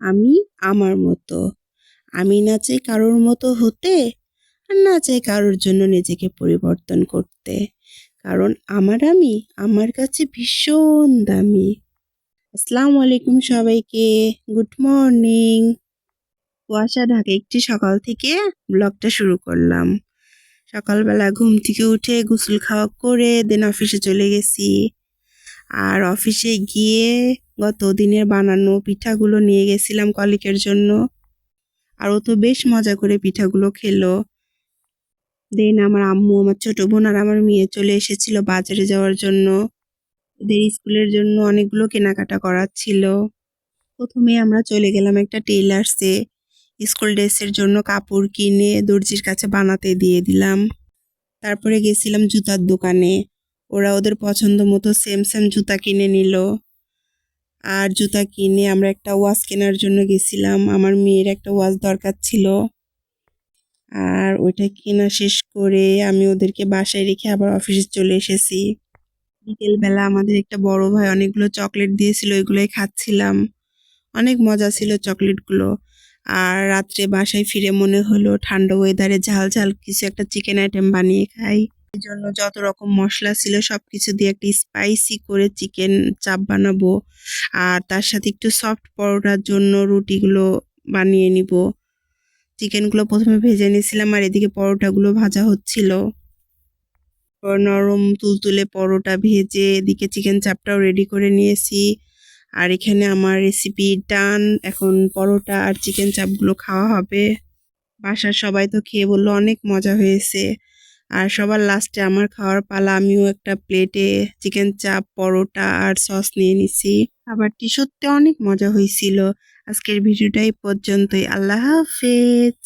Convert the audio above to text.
আমি আমার মতো। আমি না চাই কারোর মতো হতে, আর না চাই কারোর জন্য নিজেকে পরিবর্তন করতে। কারণ আমি আমার কাছে ভীষণ দামি। আসসালামু আলাইকুম সবাইকে। Good morning. কুয়াশা ঢাকা একটি সকাল থেকে ব্লগটা শুরু করলাম। সকালবেলা ঘুম থেকে উঠে গোসল খাওয়া করে দেন অফিসে চলে গেছি। আর অফিসে গিয়ে গত দিনের বানানো পিঠাগুলো নিয়ে গেছিলাম কলিগের জন্য। আর ও তো বেশ মজা করে পিঠাগুলো খেলো। দেন আমার আম্মু, আমার ছোট বোন আর আমার মেয়ে চলে এসেছিল বাজারে যাওয়ার জন্য। ওদের স্কুলের জন্য অনেকগুলো কেনাকাটা করার ছিল। প্রথমে আমরা চলে গেলাম একটা টেইলার্সে। স্কুল ড্রেসের জন্য কাপড় কিনে দর্জির কাছে বানাতে দিয়ে দিলাম। তারপরে গেছিলাম জুতার দোকানে। ওরা ওদের পছন্দ মতো সেম সেম জুতা কিনে নিল। আর জুতা কিনে আমরা একটা ওয়াচ কেনার জন্য গেছিলাম। আমার মেয়ের একটা ওয়াচ দরকার ছিল। আর ওইটা কেনা শেষ করে আমি ওদেরকে বাসায় রেখে আবার অফিসে চলে এসেছি। বিকেলবেলা আমাদের একটা বড় ভাই অনেকগুলো চকলেট দিয়েছিল, ওইগুলোই খাচ্ছিলাম। অনেক মজা ছিল চকলেটগুলো। আর রাত্রে বাসায় ফিরে মনে হলো ঠান্ডা ওয়েদারে ঝাল ঝাল কিছু একটা চিকেন আইটেম বানিয়ে খাই। এই জন্য যত রকম মশলা ছিল সবকিছু দিয়ে একটা স্পাইসি করে চিকেন চাপ বানাবো। আর তার সাথে একটু সফট পরোটার জন্য রুটিগুলো বানিয়ে নিব। চিকেনগুলো প্রথমে ভেজে নিয়েছিলাম আর এদিকে পরোটাগুলো ভাজা হচ্ছিল। নরম তুলতুলে পরোটা ভেজে এদিকে চিকেন চাপটাও রেডি করে নিয়েছি। আর এখানে আমার রেসিপি ডান। এখন পরোটা আর চিকেন চাপগুলো খাওয়া হবে। বাসার সবাই তো খেয়ে বললো অনেক মজা হয়েছে। আর সবার লাস্টে আমার খাওয়ার পালা। আমিও একটা প্লেটে চিকেন চাপ, পরোটা আর সস নিয়ে নিছি। খাবারটি সত্যি অনেক মজা হয়েছিল। আজকের ভিডিওটা এই পর্যন্তই। আল্লাহ হাফেজ।